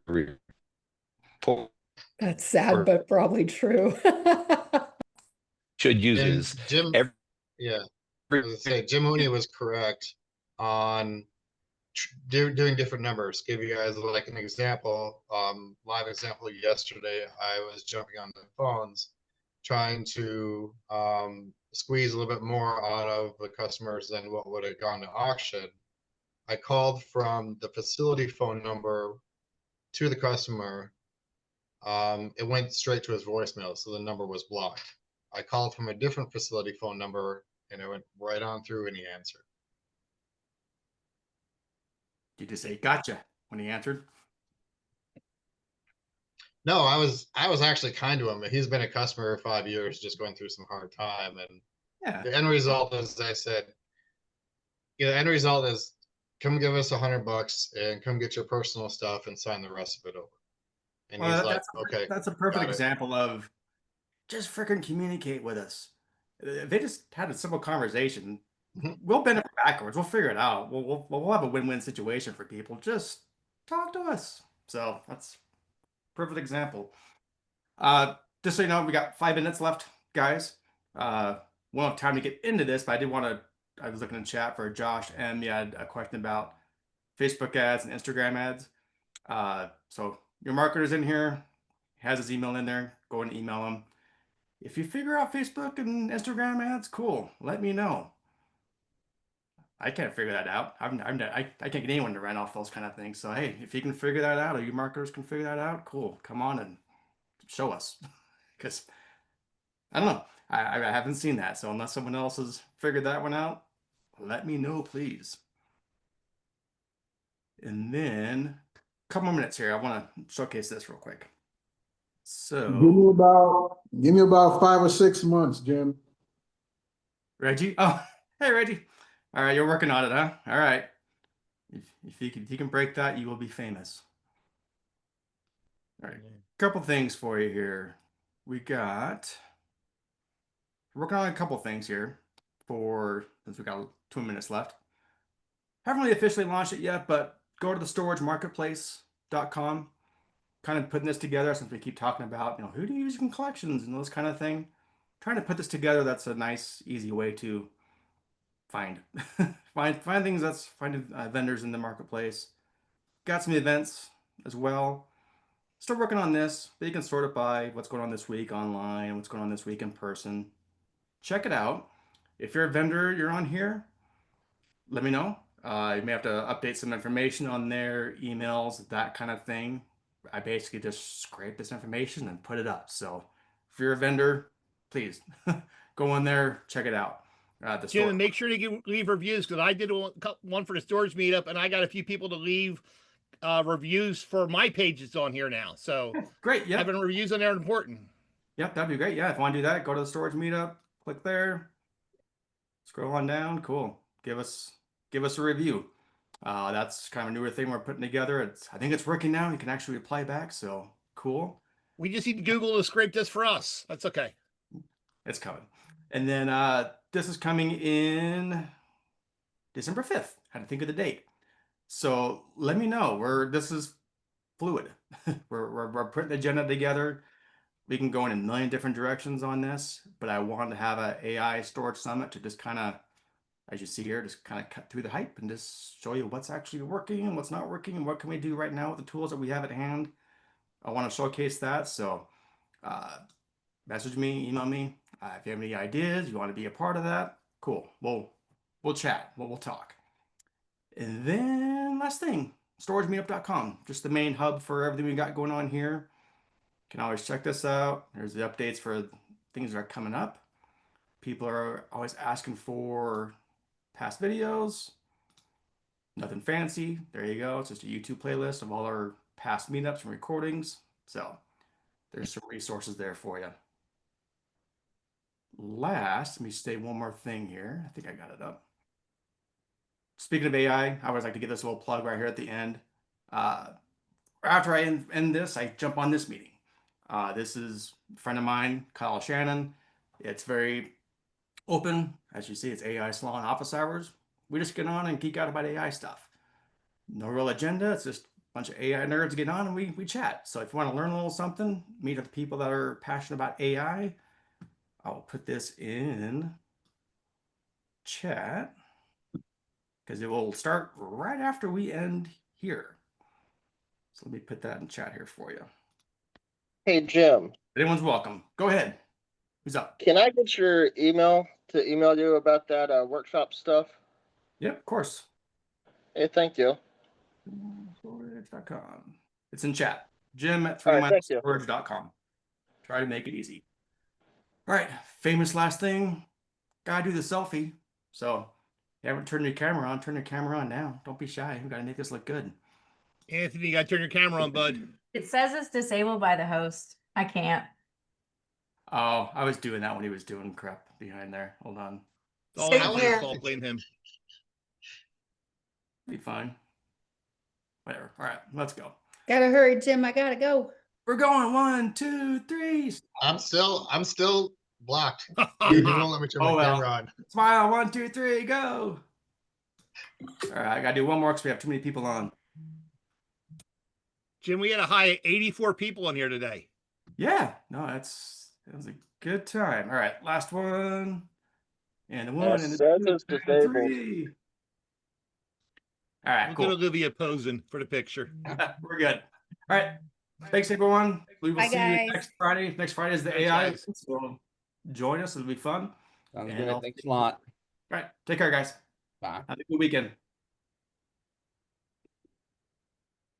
report, That's sad, but probably true. should use And is Jim, yeah, I was gonna say, Jim Mooney was correct on doing different numbers. Give you guys like an example, live example yesterday. I was jumping on the phones, trying to squeeze a little bit more out of the customers than what would have gone to auction. I called from the facility phone number to the customer. It went straight to his voicemail, so the number was blocked. I called from a different facility phone number and it went right on through and he answered. Did you just say gotcha when he answered? No, I was actually kind to him. He's been a customer for 5 years, just going through some hard time. And yeah, the end result is, I said, the end result is come give us $100 and come get your personal stuff and sign the rest of it over. And he's like, okay, that's a perfect got it. example of just freaking communicate with us. If they just had a simple conversation, we'll bend it backwards. We'll figure it out. We'll have a win-win situation for people. Just talk to us. So that's a perfect example. Just so you know, we got 5 minutes left, guys. Won't have time to get into this, but I did want to. I was looking in chat for Josh M. You had a question about Facebook ads and Instagram ads. So your marketer's in here, has his email in there. Go and email him. If you figure out Facebook and Instagram ads, cool. Let me know. I can't figure that out. I can't get anyone to run off those kind of things. So hey, if you can figure that out, or you marketers can figure that out, cool. Come on and show us, because I don't know. I haven't seen that. So unless someone else has figured that one out, let me know, please. And then a couple more minutes here. I want to showcase this real quick. So give me about 5 or 6 months, Jim. Reggie. Oh, hey Reggie. All right, you're working on it, huh? All right. If you can break that, you will be famous. All right, couple things for you here. We're working on a couple things here since we got 2 minutes left. Haven't really officially launched it yet, but go to the storagemarketplace.com. Kind of putting this together since we keep talking about, who do you use in collections and those kind of thing. Trying to put this together. That's a nice, easy way to find vendors in the marketplace. Got some events as well. Still working on this, but you can sort it by what's going on this week online, what's going on this week in person. Check it out. If you're a vendor, you're on here, let me know. You may have to update some information on their emails, that kind of thing. I basically just scrape this information and put it up. So if you're a vendor, please go on there, check it out. Jim, and make sure to leave reviews, because I did one for the storage meetup, and I got a few people to leave reviews for my pages on here now. So great. Yeah, having reviews on there is important. Yep, that'd be great. Yeah, if you want to do that, go to the storage meetup, click there, scroll on down. Cool. Give us a review. That's kind of a newer thing we're putting together. I think it's working now. You can actually reply back. So cool. We just need Google to scrape this for us. That's okay. It's coming. And then this is coming in December 5th. Had to think of the date. So let me know. This is fluid. we're putting the agenda together. We can go in a million different directions on this, but I wanted to have an AI storage summit to just kind of, as you see here, just kind of cut through the hype and just show you what's actually working and what's not working and what can we do right now with the tools that we have at hand. I want to showcase that. So message me, email me. If you have any ideas, you want to be a part of that, cool. We'll chat. We'll talk. And then last thing, storagemeetup.com, just the main hub for everything we got going on here. You can always check this out. There's the updates for things that are coming up. People are always asking for past videos. Nothing fancy. There you go. It's just a YouTube playlist of all our past meetups and recordings. So there's some resources there for you. Let me say one more thing here. I think I got it up. Speaking of AI, I always like to give this little plug right here at the end. After I end this, I jump on this meeting. This is a friend of mine, Kyle Shannon. It's very open. As you see, it's AI Salon office hours. We just get on and geek out about AI stuff. No real agenda. It's just a bunch of AI nerds get on and we chat. So if you want to learn a little something, meet with people that are passionate about AI, I'll put this in chat because it will start right after we end here. So let me put that in chat here for you. Hey, Jim. Anyone's welcome. Go ahead. Who's up? Can I get your email to email you about that workshop stuff? Yep, of course. Hey, thank you. Storage.com. It's in chat. Jim at All right, 3storage.com. Try to make it easy. All right, famous last thing. Gotta do the selfie. So if you haven't turned your camera on, turn your camera on now. Don't be shy. We gotta make this look good. Anthony, you gotta turn your camera on, bud. It says it's disabled by the host. I can't. Oh, I was doing that when he was doing crap behind there. Hold on. All Alan's fault, blame him. Be fine. Whatever. All right, let's go. Gotta hurry, Jim. I gotta go. We're going 1, 2, 3. I'm still blocked. You won't let me turn my camera on. Smile. 1, 2, 3, go. All right, I gotta do one more because we have too many people on. Jim, we had a high of 84 people in here today. Yeah, no, it was a good time. All right, last one. And the one and the 2 and the 3. All right, Look cool. at Olivia posing for the picture. We're good. All right. Thanks, everyone. We will Bye, see guys. you next Friday. Next Friday is the Thanks, AI. guys. So join us. It'll be fun. Sounds And good. Thanks a lot. All right. Take care, guys. Bye. Have a good weekend.